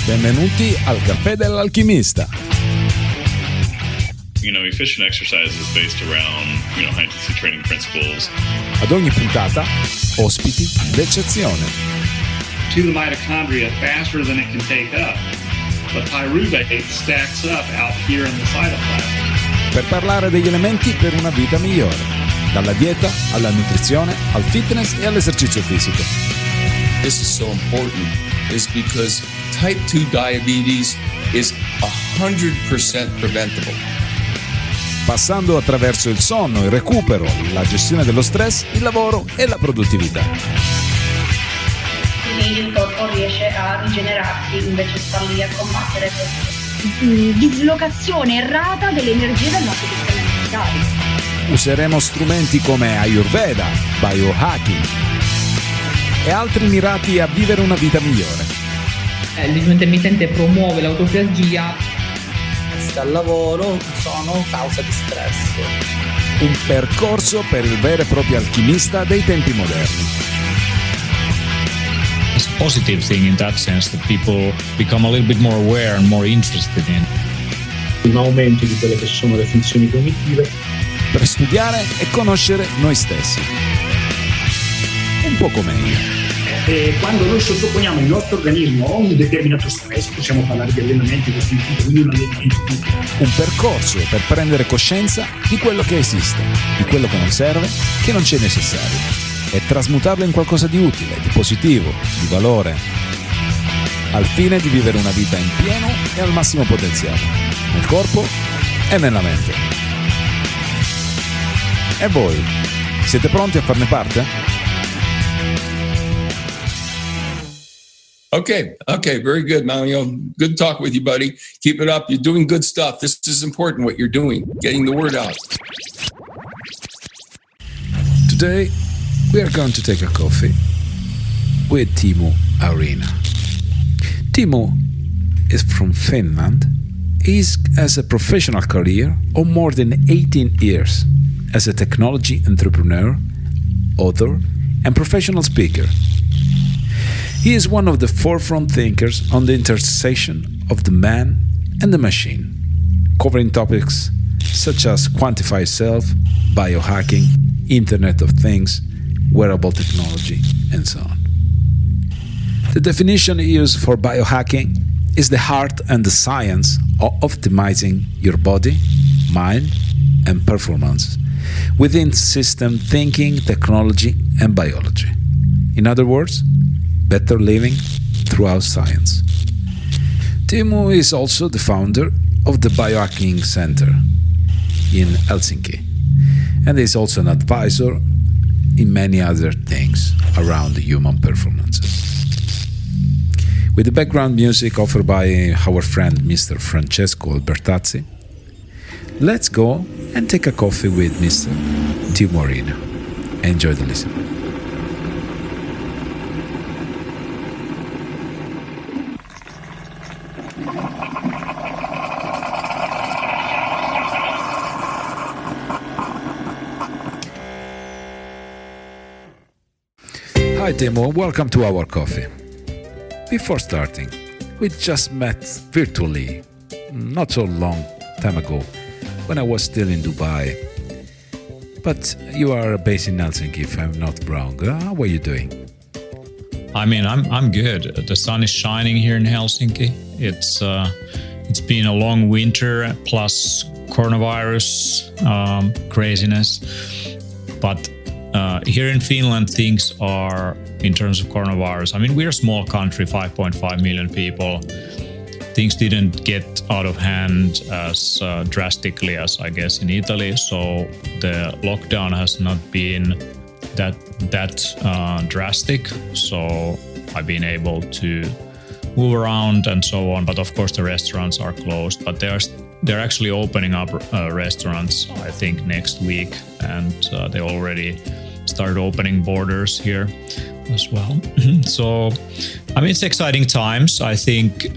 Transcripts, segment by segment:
Benvenuti al Caffè dell'Alchimista. Efficient exercise is based around, high-intensity training principles. Ad ogni puntata, ospiti d'eccezione. To the mitochondria faster than it can take up. The pyruvate stacks up out here in the cytoplasm. Per parlare degli elementi per una vita migliore. Dalla dieta alla nutrizione, al fitness e all'esercizio fisico. This is so important is because type 2 diabetes is 100% preventable. Passando attraverso il sonno, il recupero, la gestione dello stress, il lavoro e la produttività. Quindi il corpo riesce a rigenerarsi, invece sta lì a combattere questo. Dislocazione errata delle energie del nostro sistema immunitario. Useremo strumenti come Ayurveda, Biohacking e altri mirati a vivere una vita migliore. Il digiuno intermittente promuove l'autofagia. Al lavoro sono causa di stress. Un percorso per il vero e proprio alchimista dei tempi moderni. It's a positive thing in that sense that people become a little bit more aware and more interested in. Un aumento di quelle che sono le funzioni cognitive. Per studiare e conoscere noi stessi. Un poco meglio. Quando noi sottoponiamo il nostro organismo a un determinato stress, possiamo parlare di allenamenti, quindi un allenamento. Un percorso per prendere coscienza di quello che esiste, di quello che non serve, che non c'è necessario, e trasmutarlo in qualcosa di utile, di positivo, di valore, al fine di vivere una vita in pieno e al massimo potenziale, nel corpo e nella mente. E voi, siete pronti a farne parte? Okay, very good, Mario. Good talk with you, buddy. Keep it up. You're doing good stuff. This is important what you're doing, getting the word out. Today, we are going to take a coffee with Teemu Arina. Teemu is from Finland. He has a professional career of more than 18 years as a technology entrepreneur, author, and professional speaker. He is one of the forefront thinkers on the intersection of the man and the machine, covering topics such as quantified self, biohacking, Internet of Things, wearable technology, and so on. The definition used for biohacking is the art and the science of optimizing your body, mind, and performance within system thinking, technology, and biology. In other words, better living throughout science. Teemu is also the founder of the Biohacking Center in Helsinki, and is also an advisor in many other things around human performances. With the background music offered by our friend Mr. Francesco Albertazzi, let's go and take a coffee with Mr. Teemu Arina. Enjoy the listen. Hi Teemu, welcome to our coffee. Before starting, we just met virtually not so long time ago when I was still in Dubai. But you are based in Helsinki, if I'm not wrong. How are you doing? I mean, I'm good. The sun is shining here in Helsinki. It's been a long winter plus coronavirus craziness, but here in Finland, things are, in terms of coronavirus, I mean, we're a small country, 5.5 million people. Things didn't get out of hand as drastically as, I guess, in Italy. So the lockdown has not been that drastic. So I've been able to move around and so on. But of course, the restaurants are closed. But they're actually opening up restaurants, I think, next week. And they already started opening borders here as well. So, I mean, it's exciting times. I think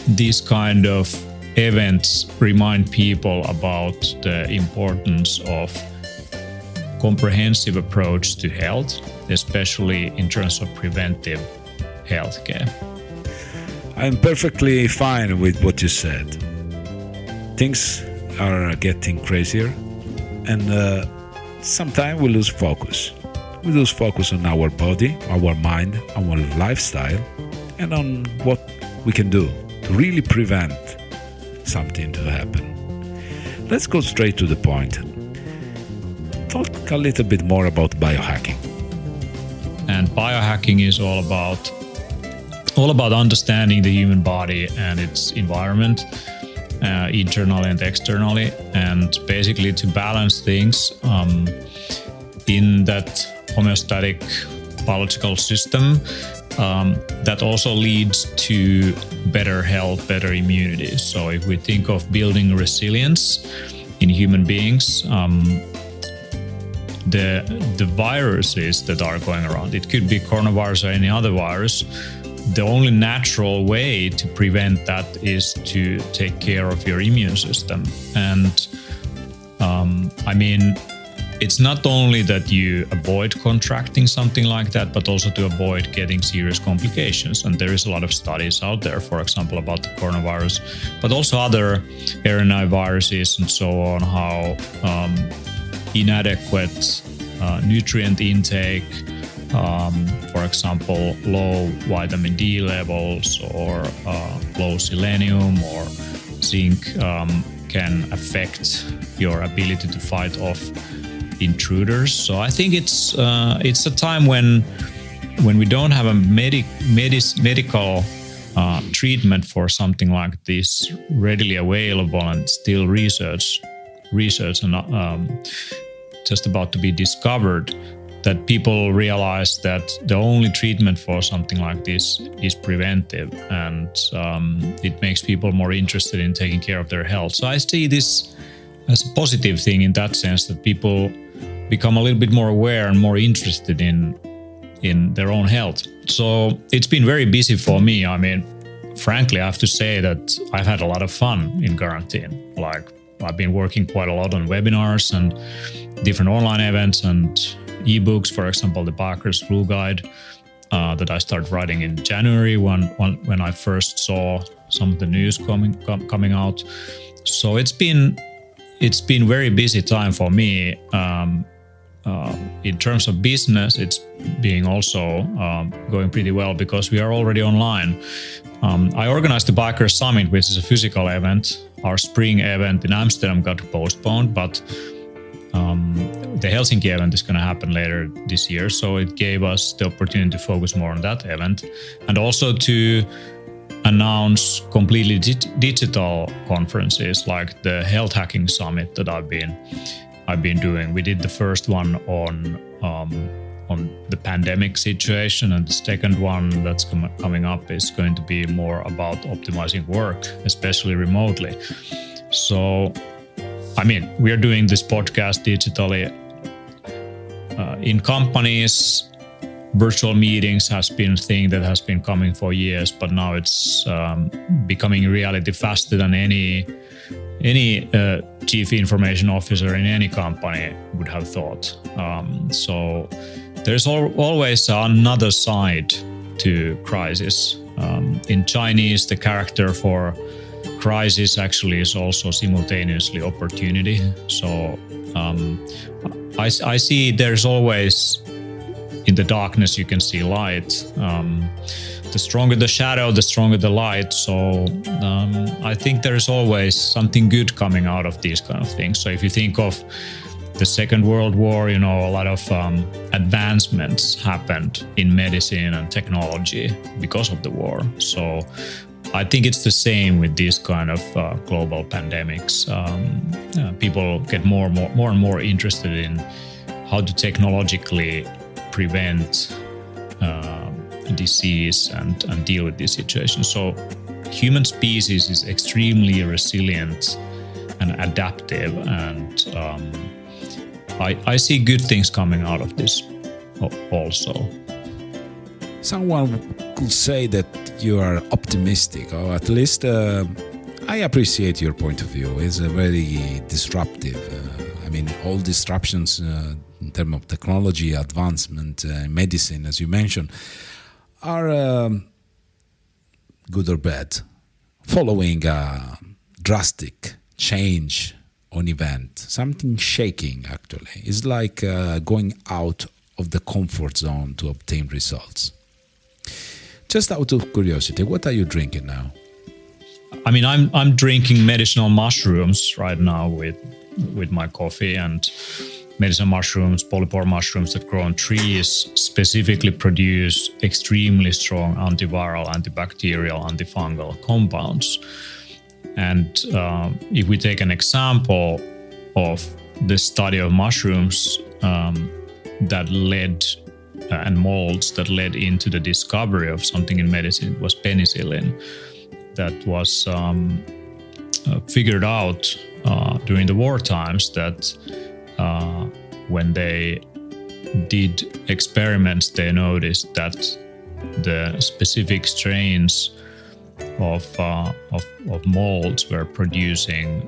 these kind of events remind people about the importance of comprehensive approach to health, especially in terms of preventive healthcare. I'm perfectly fine with what you said. Things are getting crazier, and sometimes we lose focus. We lose focus on our body, our mind, our lifestyle, and on what we can do to really prevent something to happen. Let's go straight to the point. Talk a little bit more about biohacking. And biohacking is all about understanding the human body and its environment, internally and externally, and basically to balance things in that homeostatic biological system that also leads to better health, better immunity. So if we think of building resilience in human beings, the viruses that are going around, it could be coronavirus or any other virus, the only natural way to prevent that is to take care of your immune system. And it's not only that you avoid contracting something like that, but also to avoid getting serious complications. And there is a lot of studies out there, for example, about the coronavirus, but also other RNA viruses and so on, how inadequate nutrient intake, for example, low vitamin D levels or low selenium or zinc can affect your ability to fight off intruders. So I think it's a time when we don't have a medical treatment for something like this readily available, and still research and just about to be discovered, that people realize that the only treatment for something like this is preventive, and it makes people more interested in taking care of their health. So I see this as a positive thing in that sense, that people become a little bit more aware and more interested in their own health. So it's been very busy for me. I mean, frankly, I have to say that I've had a lot of fun in quarantine. Like, I've been working quite a lot on webinars and different online events and ebooks, for example, the Biohacker's Flu Guide that I started writing in January when I first saw some of the news coming out. So it's been very busy time for me. In terms of business, it's being also going pretty well because we are already online. I organized the Biohacker Summit, which is a physical event. Our spring event in Amsterdam got postponed, but the Helsinki event is going to happen later this year. So it gave us the opportunity to focus more on that event, and also to announce completely digital conferences like the Health Hacking Summit that I've been doing. We did the first one on the pandemic situation, and the second one that's coming up is going to be more about optimizing work, especially remotely. So, I mean, we are doing this podcast digitally. In companies, virtual meetings has been a thing that has been coming for years, but now it's becoming reality faster than any chief information officer in any company would have thought. So there's always another side to crisis. In Chinese, the character for crisis actually is also simultaneously opportunity. So I see there's always, in the darkness you can see light. The stronger the shadow, the stronger the light. So I think there's always something good coming out of these kind of things. So if you think of the Second World War, a lot of advancements happened in medicine and technology because of the war. So I think it's the same with these kind of global pandemics. People get more and more interested in how to technologically prevent disease and deal with this situation. So human species is extremely resilient and adaptive, and I see good things coming out of this also. Someone could say that you are optimistic, or at least I appreciate your point of view. It's very disruptive. All disruptions in terms of technology, advancement, medicine, as you mentioned, are good or bad, following a drastic change on event, something shaking actually. It's like going out of the comfort zone to obtain results. Just out of curiosity, what are you drinking now? I mean, I'm drinking medicinal mushrooms right now with my coffee, and medicinal mushrooms, polypore mushrooms that grow on trees, specifically produce extremely strong antiviral, antibacterial, antifungal compounds. And if we take an example of the study of mushrooms that led and molds that led into the discovery of something in medicine, it was penicillin that was figured out during the war times, that when they did experiments, they noticed that the specific strains of molds were producing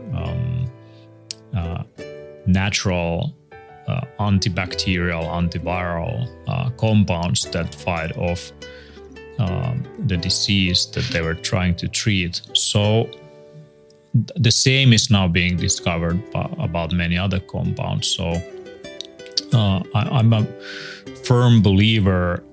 natural antibacterial, antiviral compounds that fight off the disease that they were trying to treat. So the same is now being discovered about many other compounds. So I'm a firm believer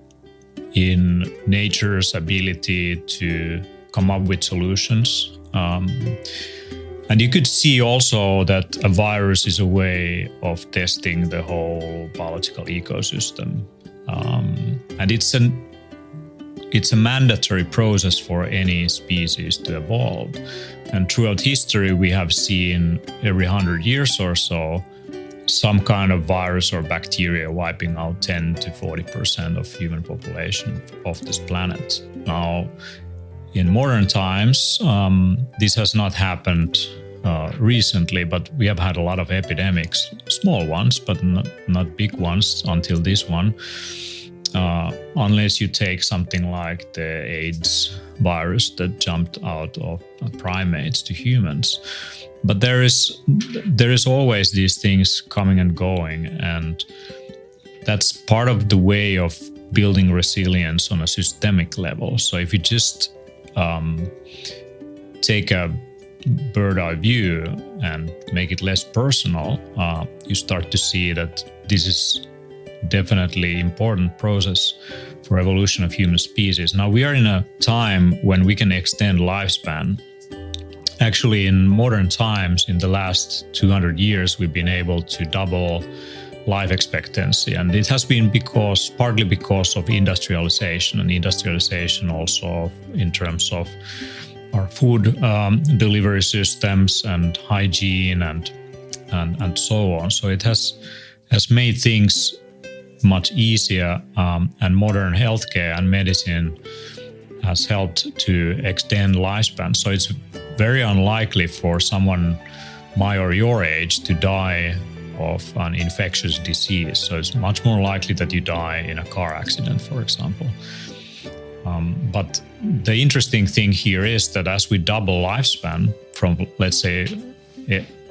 in nature's ability to come up with solutions. And you could see also that a virus is a way of testing the whole biological ecosystem. And it's a mandatory process for any species to evolve. And throughout history, we have seen every 100 years or so, some kind of virus or bacteria wiping out 10 to 40% of human population of this planet. Now, in modern times, this has not happened recently, but we have had a lot of epidemics, small ones, but not big ones until this one. Unless you take something like the AIDS virus that jumped out of primates to humans. But there is always these things coming and going, and that's part of the way of building resilience on a systemic level. So if you just take a bird-eye view and make it less personal, you start to see that this is definitely important process for evolution of human species. Now we are in a time when we can extend lifespan. Actually, in modern times, in the last 200 years, we've been able to double life expectancy, and it has been partly because of industrialization, and industrialization also in terms of our food delivery systems and hygiene and so on. So it has made things much easier, and modern healthcare and medicine has helped to extend lifespan. So it's very unlikely for someone my or your age to die of an infectious disease. So it's much more likely that you die in a car accident, for example. But the interesting thing here is that as we double lifespan from, let's say,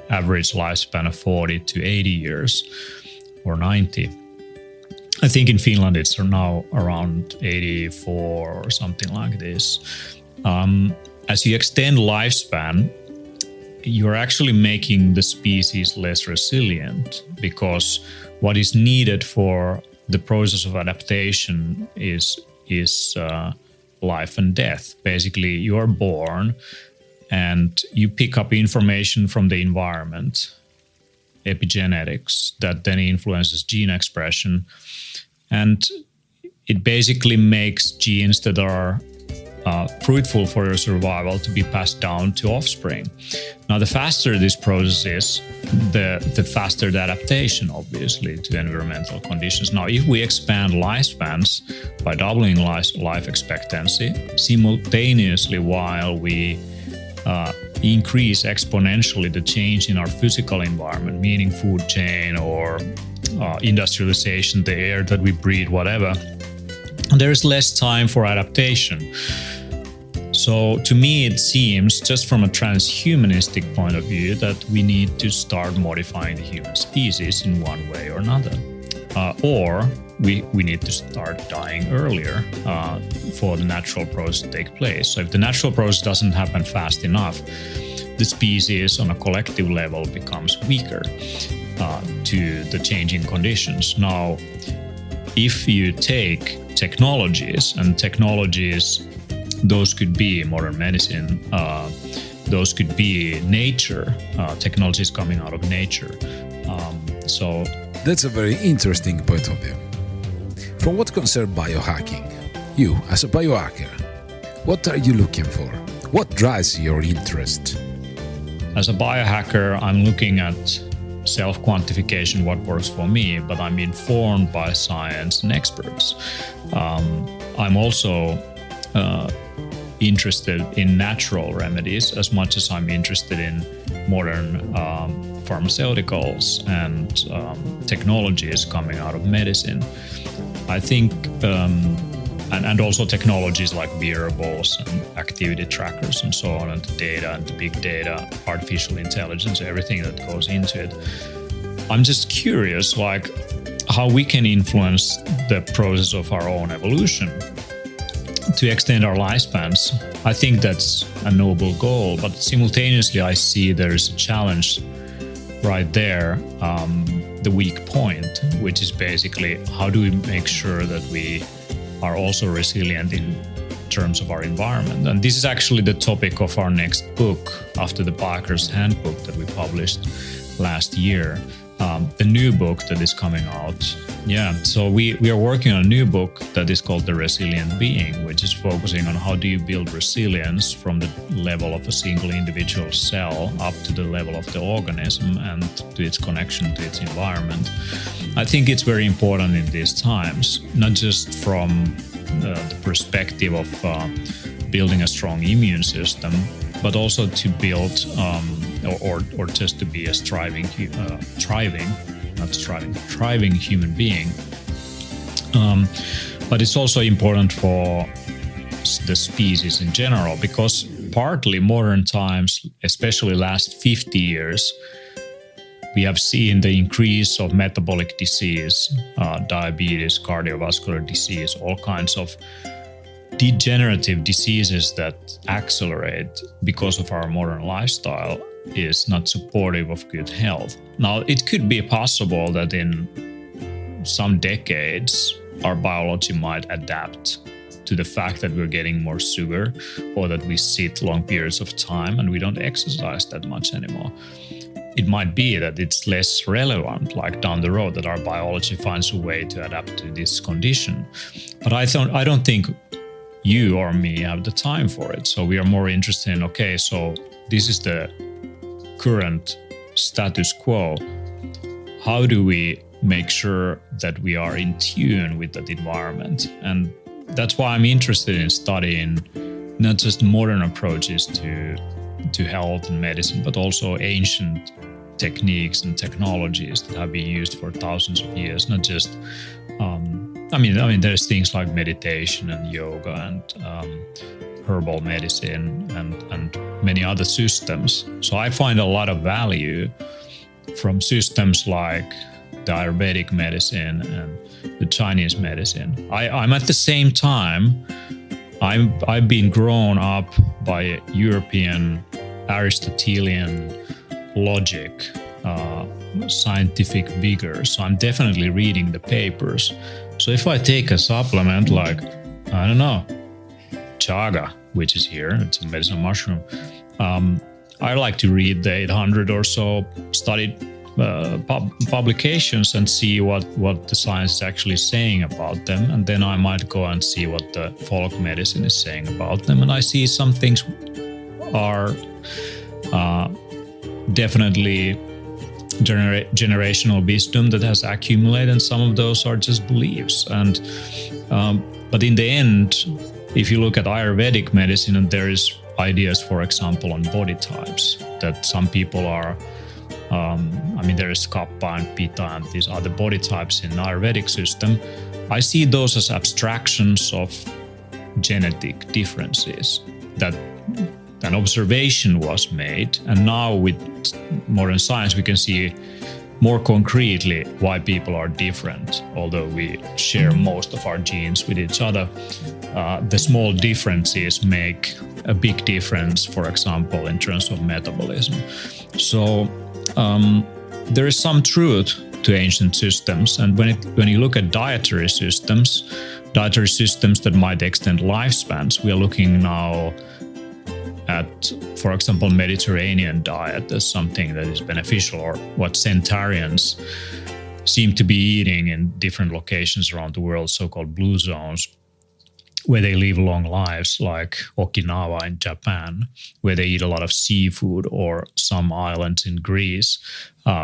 average lifespan of 40 to 80 years or 90, I think in Finland it's now around 84 or something like this. As you extend lifespan, you're actually making the species less resilient, because what is needed for the process of adaptation is life and death. Basically, you are born and you pick up information from the environment, epigenetics, that then influences gene expression. And it basically makes genes that are fruitful for your survival to be passed down to offspring. Now, the faster this process is, the faster the adaptation, obviously, to environmental conditions. Now, if we expand lifespans by doubling life expectancy simultaneously while we increase exponentially the change in our physical environment, meaning food chain or industrialization, the air that we breathe, whatever, there is less time for adaptation. So to me, it seems, just from a transhumanistic point of view, that we need to start modifying the human species in one way or another. Or we need to start dying earlier for the natural process to take place. So if the natural process doesn't happen fast enough, the species on a collective level becomes weaker to the changing conditions. Now, if you take technologies, and technologies, those could be modern medicine, those could be nature, technologies coming out of nature. So that's a very interesting point of view. For what concerns biohacking, you as a biohacker, what are you looking for? What drives your interest? As a biohacker, I'm looking at self-quantification, what works for me, but I'm informed by science and experts. I'm also interested in natural remedies as much as I'm interested in modern pharmaceuticals and technologies coming out of medicine. I think, and also technologies like wearables and activity trackers and so on, and the data and the big data, artificial intelligence, everything that goes into it. I'm just curious, like, how we can influence the process of our own evolution to extend our lifespans. I think that's a noble goal, but simultaneously I see there's a challenge right there, the weak point, which is basically how do we make sure that we are also resilient in terms of our environment. And this is actually the topic of our next book after the Biohacker's Handbook that we published last year. The new book that is coming out. Yeah, so we are working on a new book that is called The Resilient Being, which is focusing on how do you build resilience from the level of a single individual cell up to the level of the organism and to its connection to its environment. I think it's very important in these times, not just from the perspective of building a strong immune system, but also to build or just to be a thriving human being. But it's also important for the species in general, because partly modern times, especially last 50 years, we have seen the increase of metabolic disease, diabetes, cardiovascular disease, all kinds of degenerative diseases that accelerate because of our modern lifestyle is not supportive of good health. Now, it could be possible that in some decades, our biology might adapt to the fact that we're getting more sugar, or that we sit long periods of time and we don't exercise that much anymore. It might be that it's less relevant, like down the road, that our biology finds a way to adapt to this condition. But I don't think you or me have the time for it. So we are more interested in, okay, so this is the current status quo. How do we make sure that we are in tune with that environment? And that's why I'm interested in studying not just modern approaches to health and medicine, but also ancient techniques and technologies that have been used for thousands of years. Not just, I mean, there's things like meditation and yoga and herbal medicine and many other systems. So I find a lot of value from systems like the Ayurvedic medicine and the Chinese medicine. I'm at the same time, I've been grown up by European Aristotelian logic, scientific vigor. So I'm definitely reading the papers. So if I take a supplement like, I don't know, chaga, which is here, it's a medicinal mushroom, I like to read the 800 or so studied publications and see what the science is actually saying about them. And then I might go and see what the folk medicine is saying about them. And I see some things are definitely generational wisdom that has accumulated, and some of those are just beliefs. And but in the end, if you look at Ayurvedic medicine, and there is ideas, for example, on body types, that some people are, there is Kapha and Pitta and these other body types in the Ayurvedic system. I see those as abstractions of genetic differences that an observation was made. And now with modern science, we can see more concretely why people are different, although we share most of our genes with each other. The small differences make a big difference, for example, in terms of metabolism. So there is some truth to ancient systems. And when you look at dietary systems that might extend lifespans, we are looking now at, for example, Mediterranean diet as something that is beneficial, or what centarians seem to be eating in different locations around the world, so-called blue zones, where they live long lives, like Okinawa in Japan, where they eat a lot of seafood, or some islands in Greece.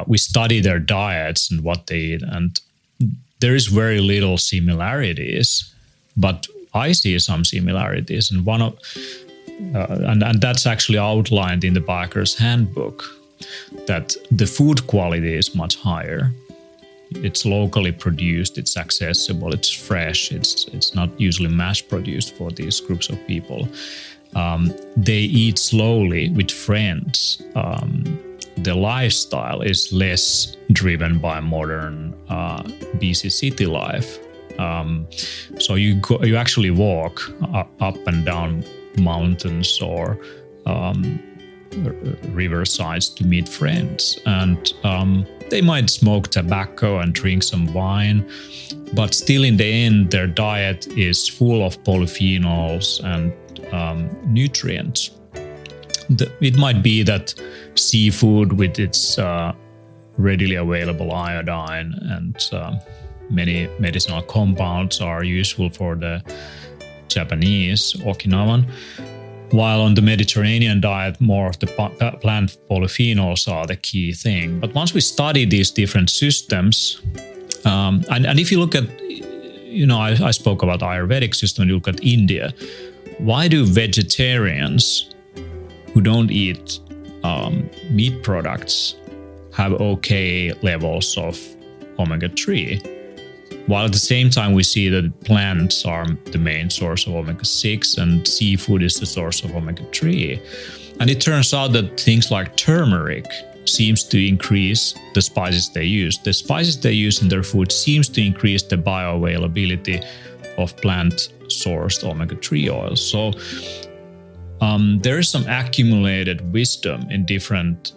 We study their diets and what they eat, and there is very little similarities, but I see some similarities, and and that's actually outlined in the Biohacker's Handbook, that the food quality is much higher. It's locally produced, it's accessible, it's fresh, it's not usually mass produced for these groups of people. They eat slowly with friends. The lifestyle is less driven by modern busy city life. So you actually walk up and down mountains or riversides to meet friends, and they might smoke tobacco and drink some wine, but still in the end their diet is full of polyphenols and nutrients. It might be that seafood with its readily available iodine and many medicinal compounds are useful for the Japanese, Okinawan, while on the Mediterranean diet, more of the plant polyphenols are the key thing. But once we study these different systems, and if you look at, I spoke about Ayurvedic system, you look at India, why do vegetarians who don't eat meat products have okay levels of omega-3? While at the same time we see that plants are the main source of omega-6 and seafood is the source of omega-3. And it turns out that things like turmeric seems to increase the spices they use. The spices they use in their food seems to increase the bioavailability of plant-sourced omega-3 oils. So there is some accumulated wisdom in different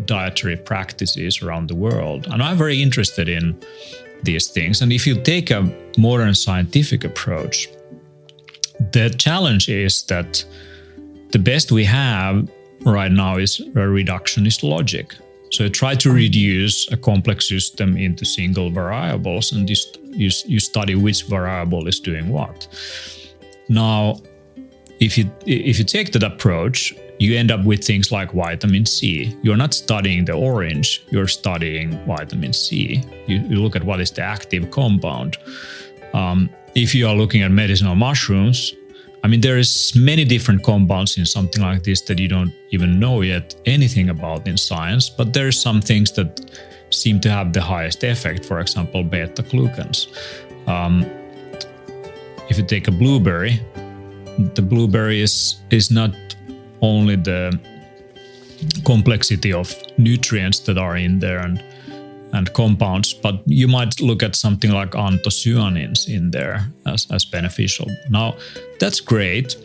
dietary practices around the world. And I'm very interested in these things. And if you take a modern scientific approach, the challenge is that the best we have right now is a reductionist logic. So you try to reduce a complex system into single variables, and you study which variable is doing what. Now, if you take that approach, you end up with things like vitamin C. You're not studying the orange, you're studying vitamin C. You look at what is the active compound. If you are looking at medicinal mushrooms, there is many different compounds in something like this that you don't even know yet anything about in science, but there are some things that seem to have the highest effect, for example, beta-glucans. If you take a blueberry, the blueberry is not only the complexity of nutrients that are in there and compounds, but you might look at something like anthocyanins in there as beneficial. Now, that's great,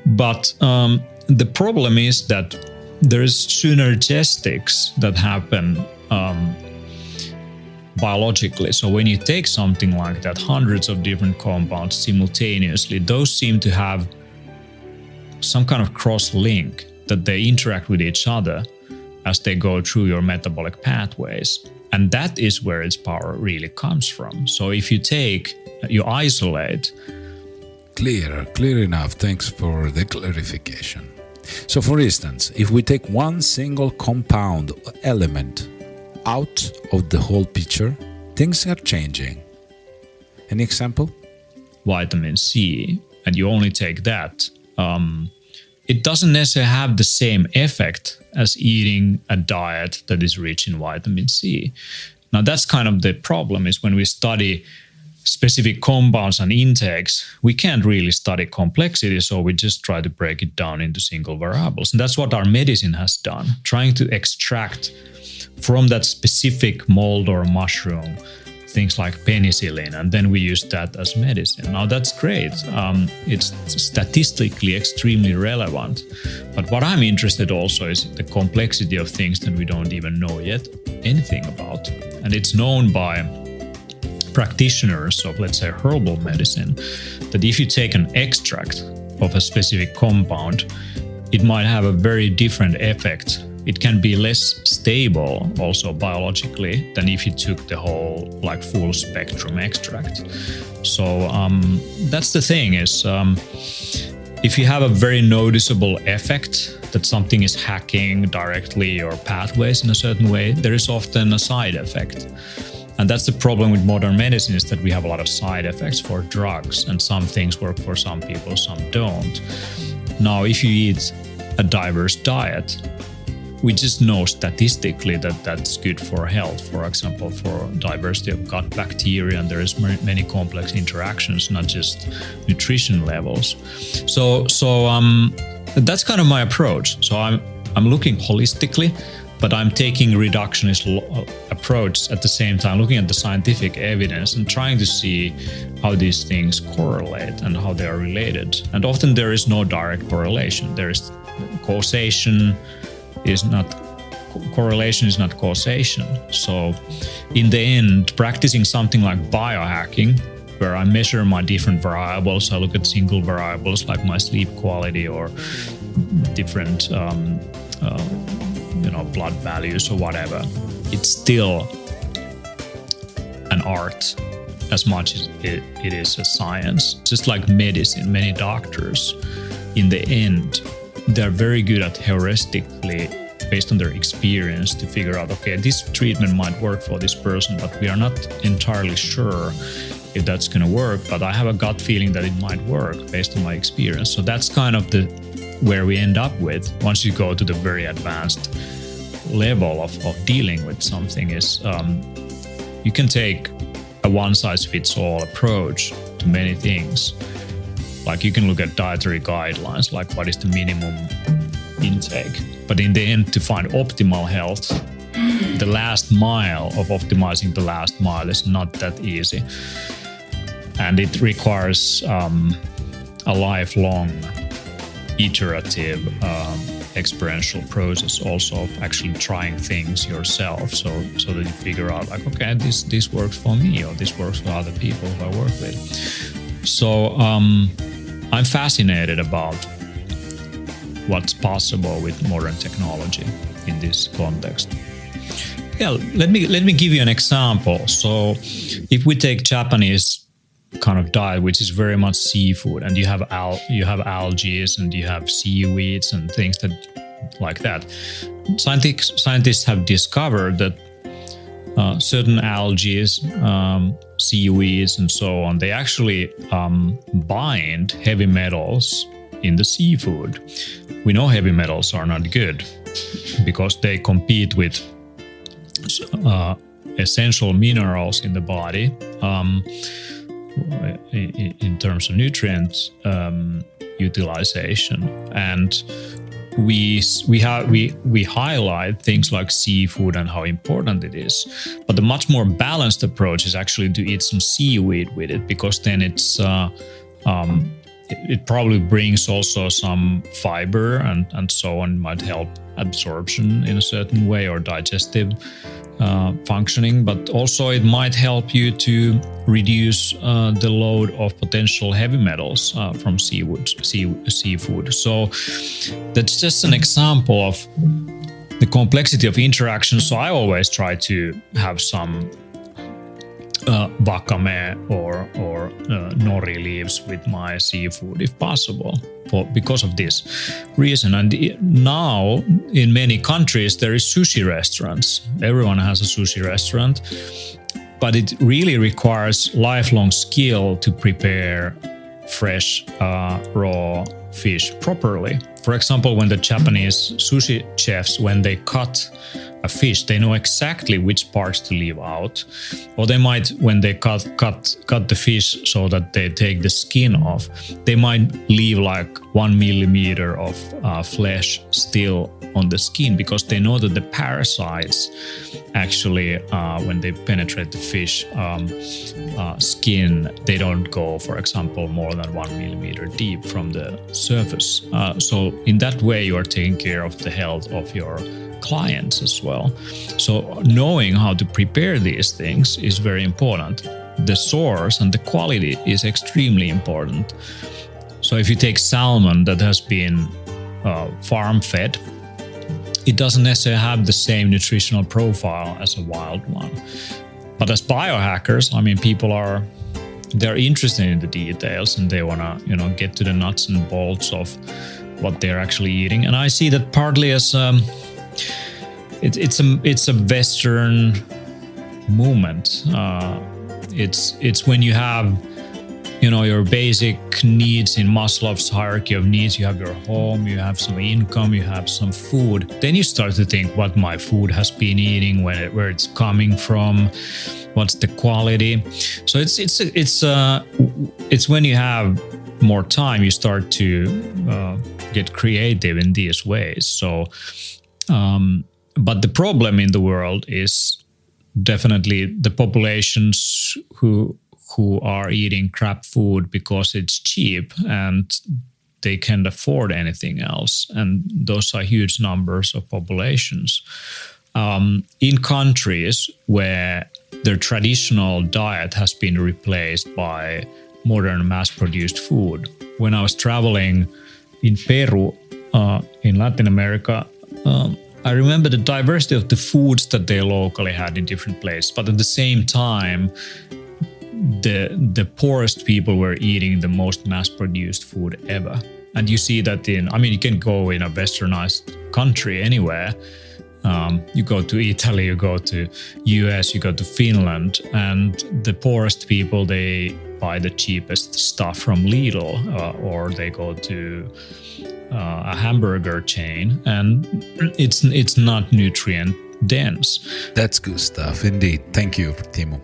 but the problem is that there's synergestics that happen biologically. So when you take something like that, hundreds of different compounds simultaneously, those seem to have some kind of cross-link, that they interact with each other as they go through your metabolic pathways. And that is where its power really comes from. So if you isolate. Clear enough. Thanks for the clarification. So for instance, if we take one single compound element out of the whole picture, things are changing. Any example? Vitamin C, and you only take that. It doesn't necessarily have the same effect as eating a diet that is rich in vitamin C. Now, that's kind of the problem, is when we study specific compounds and intakes, we can't really study complexity, so we just try to break it down into single variables. And that's what our medicine has done, trying to extract from that specific mold or mushroom things like penicillin, and then we use that as medicine. Now that's great. It's statistically extremely relevant. But what I'm interested also is the complexity of things that we don't even know yet anything about. And it's known by practitioners of, let's say, herbal medicine, that if you take an extract of a specific compound, it might have a very different effect. It can be less stable also biologically than if you took the whole, like, full spectrum extract. So that's the thing is, if you have a very noticeable effect that something is hacking directly your pathways in a certain way, there is often a side effect. And that's the problem with modern medicine, is that we have a lot of side effects for drugs, and some things work for some people, some don't. Now, if you eat a diverse diet, we just know statistically that that's good for health. For example, for diversity of gut bacteria, and there is many complex interactions, not just nutrition levels. So that's kind of my approach. So I'm looking holistically, but I'm taking reductionist approach at the same time, looking at the scientific evidence and trying to see how these things correlate and how they are related. And often there is no direct correlation. There is causation. Correlation is not causation. So in the end, practicing something like biohacking, where I measure my different variables, I look at single variables like my sleep quality or different blood values or whatever, it's still an art as much as it is a science. Just like medicine, many doctors, in the end, they're very good at heuristically, based on their experience, to figure out, okay, this treatment might work for this person, but we are not entirely sure if that's going to work, but I have a gut feeling that it might work based on my experience. So that's kind of where we end up with once you go to the very advanced level of dealing with something is you can take a one-size-fits-all approach to many things. Like you can look at dietary guidelines, like what is the minimum intake. But in the end, to find optimal health, the last mile of optimizing the last mile is not that easy. And it requires a lifelong, iterative, experiential process also of actually trying things yourself, so that you figure out, like, okay, this works for me, or this works for other people who I work with. So I'm fascinated about what's possible with modern technology in this context. Yeah, let me give you an example. So if we take Japanese kind of diet, which is very much seafood, and you have algae and you have seaweeds and things like that. Scientists have discovered that certain algae, seaweeds, and so on, they actually bind heavy metals in the seafood. We know heavy metals are not good because they compete with essential minerals in the body in terms of nutrient utilization. And we highlight things like seafood and how important it is. But the much more balanced approach is actually to eat some seaweed with it, because then it probably brings also some fiber and so on, might help absorption in a certain way or digestive functioning, but also it might help you to reduce the load of potential heavy metals from seafood. So that's just an example of the complexity of interaction. So I always try to have some wakame or nori leaves with my seafood if possible, because of this reason. And now in many countries there is sushi restaurants. Everyone has a sushi restaurant, but it really requires lifelong skill to prepare fresh raw fish properly. For example, when the Japanese sushi chefs, when they cut a fish, they know exactly which parts to leave out, or they might, when they cut the fish so that they take the skin off, they might leave like 1 millimeter of flesh still on the skin, because they know that the parasites actually, when they penetrate the fish skin, they don't go, for example, more than 1 millimeter deep from the surface. So in that way, you are taking care of the health of your clients as well. So knowing how to prepare these things is very important. The source and the quality is extremely important. So if you take salmon that has been farm fed, it doesn't necessarily have the same nutritional profile as a wild one. But as biohackers, I mean, they're interested in the details, and they want to, get to the nuts and bolts of what they're actually eating. And I see that partly as it's a Western movement. It's when you have, your basic needs in Maslow's hierarchy of needs. You have your home, you have some income, you have some food. Then you start to think what my food has been eating, where it's coming from, what's the quality. So it's when you have more time, you start to get creative in these ways. So, but the problem in the world is definitely the populations who are eating crap food because it's cheap and they can't afford anything else. And those are huge numbers of populations. In countries where their traditional diet has been replaced by modern mass-produced food. When I was traveling in Peru, in Latin America, I remember the diversity of the foods that they locally had in different places. But at the same time, the poorest people were eating the most mass-produced food ever. And you see that you can go in a westernized country anywhere. You go to Italy, you go to US, you go to Finland, and the poorest people, they buy the cheapest stuff from Lidl, or they go to a hamburger chain, and it's not nutrient dense. That's good stuff indeed. Thank you, Teemu.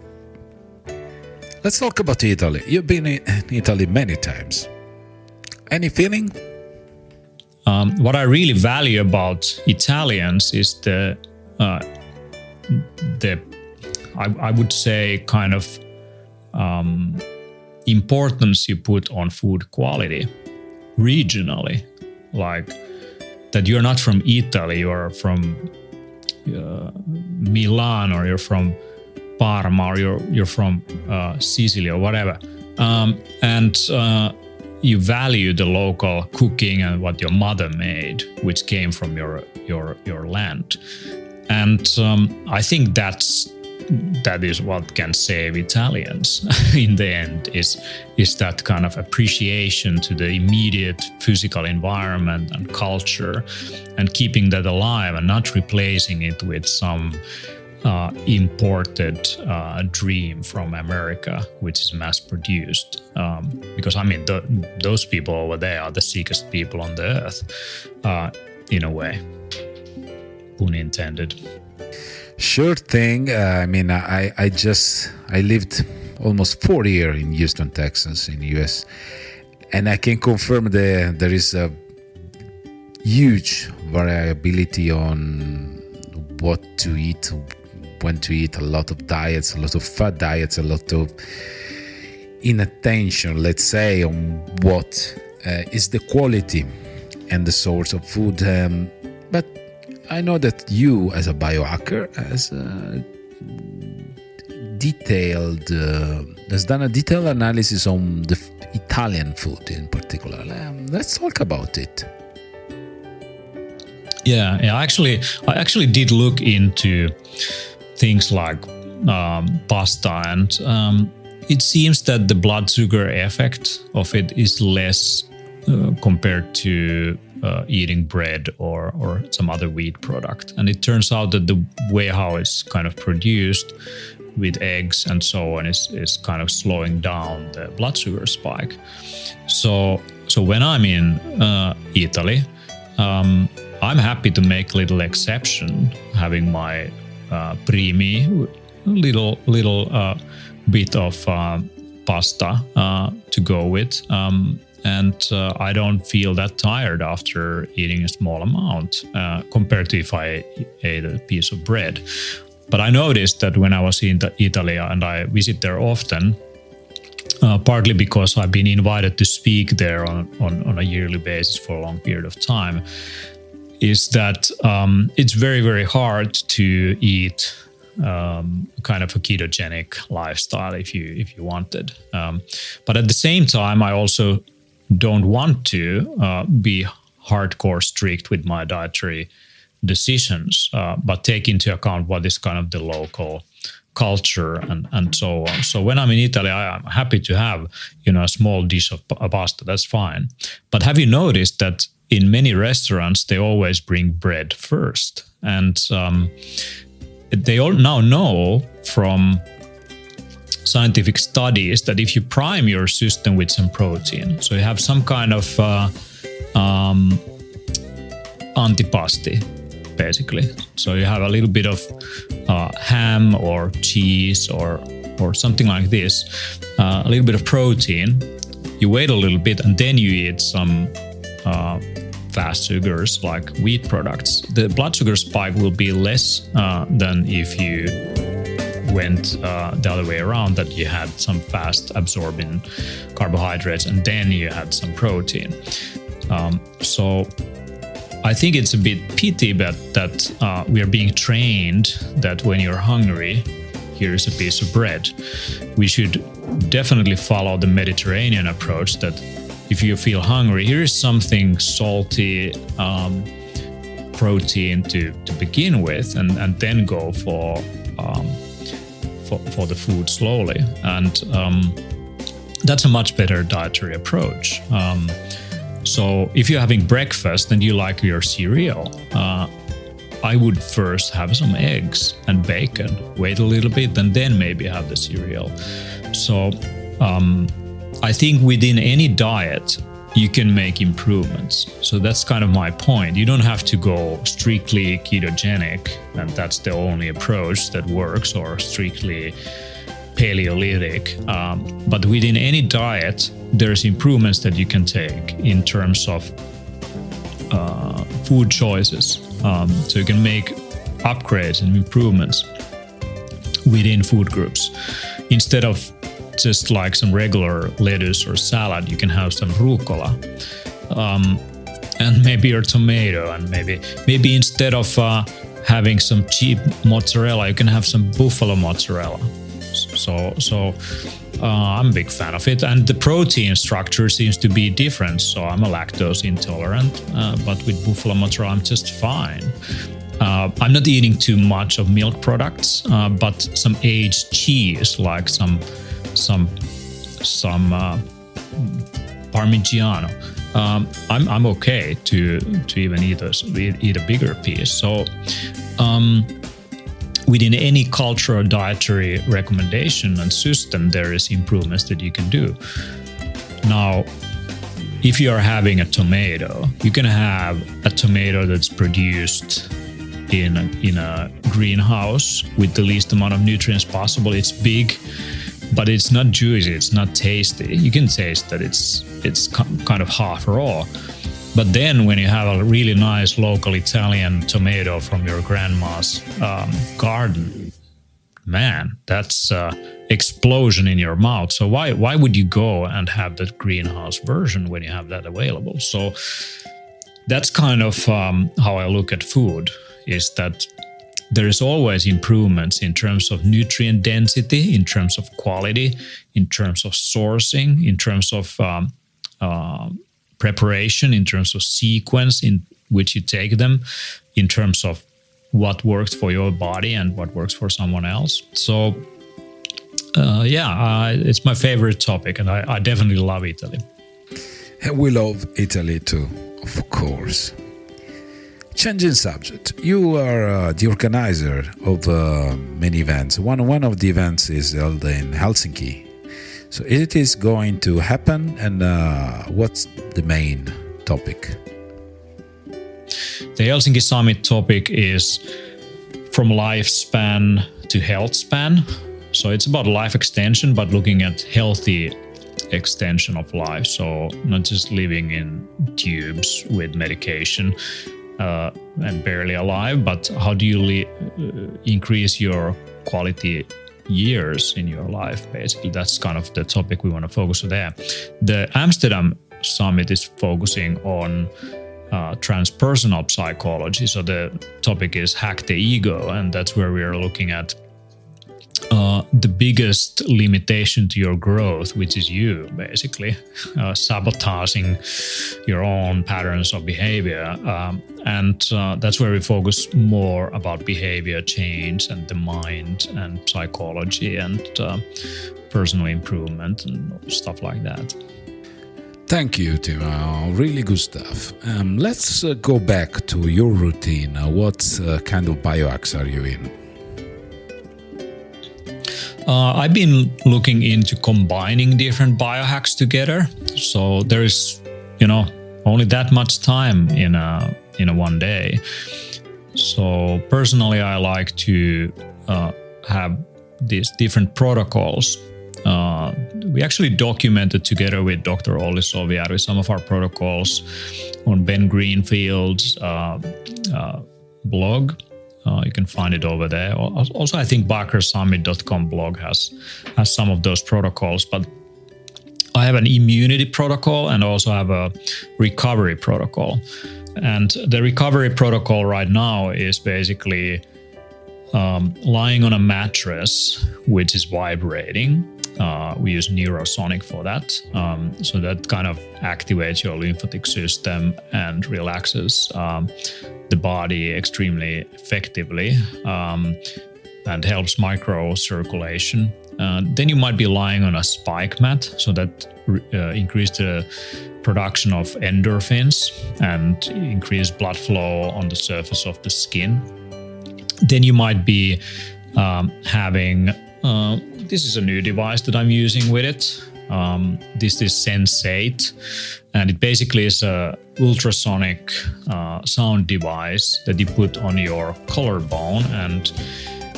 Let's talk about Italy. You've been in Italy many times. Any feeling? What I really value about Italians is the I would say kind of importance you put on food quality regionally, like that you're not from Italy, you're from Milan, or you're from Parma, or you're from Sicily or whatever, and you value the local cooking and what your mother made, which came from your land. And I think that is what can save Italians in the end, is that kind of appreciation to the immediate physical environment and culture, and keeping that alive and not replacing it with some imported dream from America, which is mass-produced. Because those people over there are the sickest people on the earth, in a way. Pun intended. Sure thing. I lived almost 4 years in Houston, Texas, in the US, and I can confirm there is a huge variability on what to eat, when to eat, a lot of diets, a lot of fat diets, a lot of inattention, let's say, on what is the quality and the source of food. But I know that you, as a biohacker, has done a detailed analysis on the Italian food in particular. Let's talk about it. Yeah. I actually did look into things like pasta, and it seems that the blood sugar effect of it is less compared to eating bread or some other wheat product. And it turns out that the way how it's kind of produced with eggs and so on is kind of slowing down the blood sugar spike. So when I'm in Italy, I'm happy to make a little exception, having my primi, little bit of pasta to go with. And I don't feel that tired after eating a small amount compared to if I ate a piece of bread. But I noticed that when I was in Italy, and I visit there often, partly because I've been invited to speak there on a yearly basis for a long period of time, is that it's very, very hard to eat kind of a ketogenic lifestyle if you wanted. But at the same time, I also don't want to be hardcore strict with my dietary decisions, but take into account what is kind of the local culture and so on. So when I'm in Italy, I'm happy to have, a small dish of pasta. That's fine. But have you noticed that in many restaurants, they always bring bread first? And they all now know from scientific studies that if you prime your system with some protein, so you have some kind of antipasti, basically. So you have a little bit of ham or cheese or something like this, a little bit of protein. You wait a little bit and then you eat some fast sugars like wheat products. The blood sugar spike will be less than if you went the other way around, that you had some fast absorbing carbohydrates and then you had some protein. So I think it's a bit pity that we are being trained that when you're hungry, here's a piece of bread. We should definitely follow the Mediterranean approach that if you feel hungry, here is something salty, protein to begin with, and then go for the food slowly. And that's a much better dietary approach. So if you're having breakfast and you like your cereal, I would first have some eggs and bacon, wait a little bit, and then maybe have the cereal. So I think within any diet, you can make improvements. So that's kind of my point. You don't have to go strictly ketogenic, and that's the only approach that works, or strictly Paleolithic. But within any diet, there's improvements that you can take in terms of food choices. So you can make upgrades and improvements within food groups. Instead of just like some regular lettuce or salad, you can have some rucola, and maybe your tomato, and maybe instead of having some cheap mozzarella, you can have some buffalo mozzarella. So I'm a big fan of it, and the protein structure seems to be different. So I'm a lactose intolerant, but with buffalo mozzarella, I'm just fine. I'm not eating too much of milk products, but some aged cheese, like some Parmigiano. I'm okay to even eat a bigger piece. So within any cultural dietary recommendation and system, there is improvements that you can do. Now, if you are having a tomato, you can have a tomato that's produced in a greenhouse with the least amount of nutrients possible. It's big, but it's not juicy, it's not tasty. You can taste that it's kind of half raw. But then when you have a really nice local Italian tomato from your grandma's garden, man, that's explosion in your mouth. So why would you go and have that greenhouse version when you have that available? So that's kind of how I look at food, is that there is always improvements in terms of nutrient density, in terms of quality, in terms of sourcing, in terms of preparation, in terms of sequence in which you take them, in terms of what works for your body and what works for someone else. So it's my favorite topic, and I definitely love Italy. And we love Italy too, of course. Changing subject, you are the organizer of many events. One of the events is held in Helsinki. So it is going to happen, and what's the main topic? The Helsinki Summit topic is from lifespan to health span. So it's about life extension, but looking at healthy extension of life. So not just living in tubes with medication and barely alive, but how do you increase your quality years in your life? Basically, that's kind of the topic we want to focus on there. The Amsterdam Summit is focusing on transpersonal psychology. So the topic is Hack the Ego, and that's where we are looking at the biggest limitation to your growth, which is you, basically, sabotaging your own patterns of behavior. And that's where we focus more about behavior change and the mind and psychology and personal improvement and stuff like that. Thank you, Teemu. Really good stuff. Let's go back to your routine. What kind of biohacks are you in? I've been looking into combining different biohacks together. So there is, only that much time in a one day. So personally, I like to have these different protocols. We actually documented together with Dr. Olli Sovijärvi some of our protocols on Ben Greenfield's blog. You can find it over there. Also, I think biohackersummit.com blog has some of those protocols, but I have an immunity protocol and also have a recovery protocol. And the recovery protocol right now is basically lying on a mattress, which is vibrating. We use neurosonic for that. So that kind of activates your lymphatic system and relaxes the body extremely effectively and helps microcirculation. Then you might be lying on a spike mat, so that increases the production of endorphins and increase blood flow on the surface of the skin. Then you might be having, this is a new device that I'm using with it. This is Sensate, and it basically is a ultrasonic sound device that you put on your collarbone, and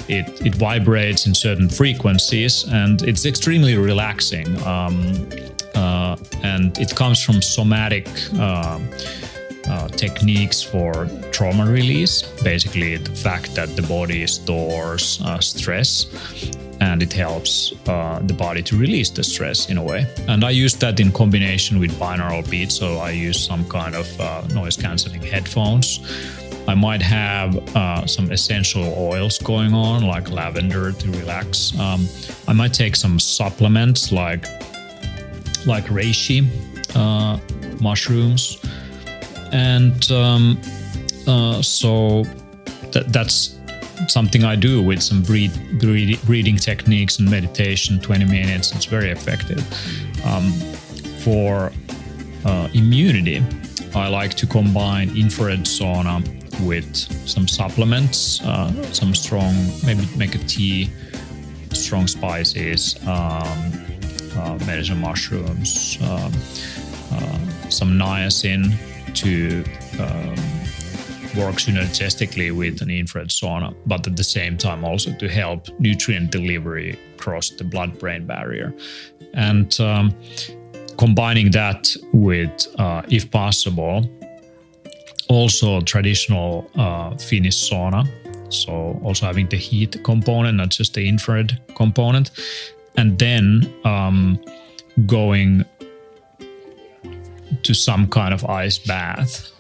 it vibrates in certain frequencies, and it's extremely relaxing. And it comes from somatic techniques for trauma release, basically the fact that the body stores stress, and it helps the body to release the stress in a way. And I use that in combination with binaural beats, so I use some kind of noise-canceling headphones. I might have some essential oils going on, like lavender to relax. I might take some supplements like reishi mushrooms. And so that's something I do with some breathing techniques and meditation, 20 minutes. It's very effective. For immunity, I like to combine infrared sauna with some supplements, some strong, maybe make a tea, strong spices, medicine mushrooms, some niacin to work synergistically with an infrared sauna, but at the same time also to help nutrient delivery across the blood-brain barrier. And combining that with, if possible, also traditional Finnish sauna. So also having the heat component, not just the infrared component. And then going to some kind of ice bath.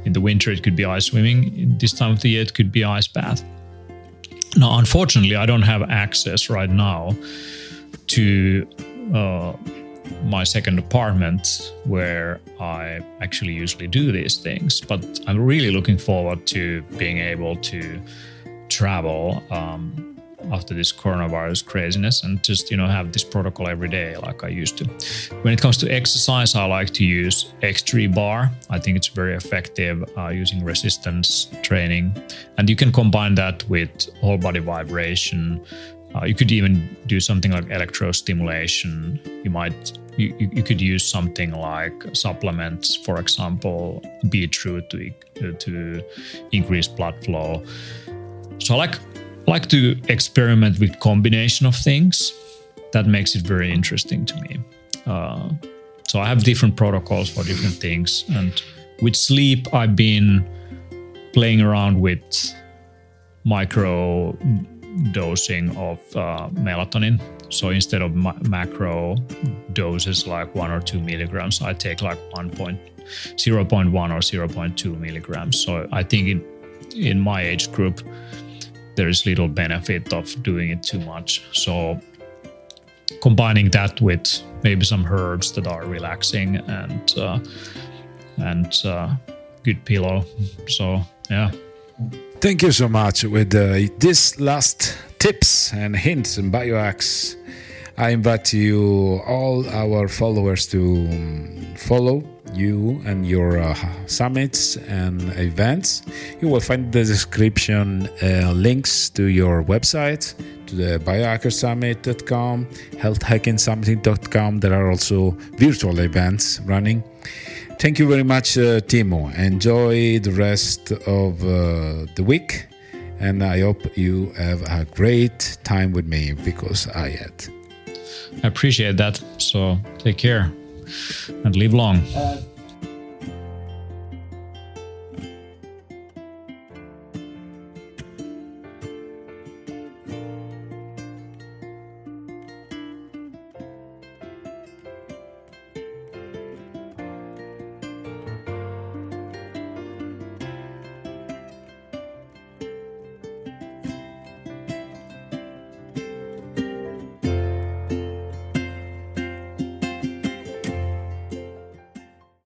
In the winter, it could be ice swimming. This time of the year, it could be ice bath. Now, unfortunately, I don't have access right now to my second apartment where I actually usually do these things. But I'm really looking forward to being able to travel after this coronavirus craziness and just, have this protocol every day like I used to. When it comes to exercise, I like to use X3 bar. I think it's very effective using resistance training. And you can combine that with whole body vibration, You could even do something like electrostimulation. You could use something like supplements, for example, beetroot to increase blood flow. So I like to experiment with combination of things. That makes it very interesting to me. So I have different protocols for different things. And with sleep, I've been playing around with micro dosing of melatonin. So instead of macro doses like 1 or 2 milligrams, I take like 0.1 or 0.2 milligrams. So I think in my age group, there is little benefit of doing it too much. So combining that with maybe some herbs that are relaxing and good pillow. So yeah. Thank you so much. With this last tips and hints and biohacks, I invite you, all our followers, to follow you and your summits and events. You will find in the description links to your website, to the biohackersummit.com, healthhackingsummit.com. There are also virtual events running. Thank you very much, Teemu. Enjoy the rest of the week, and I hope you have a great time with me, because I had. I appreciate that. So take care and live long.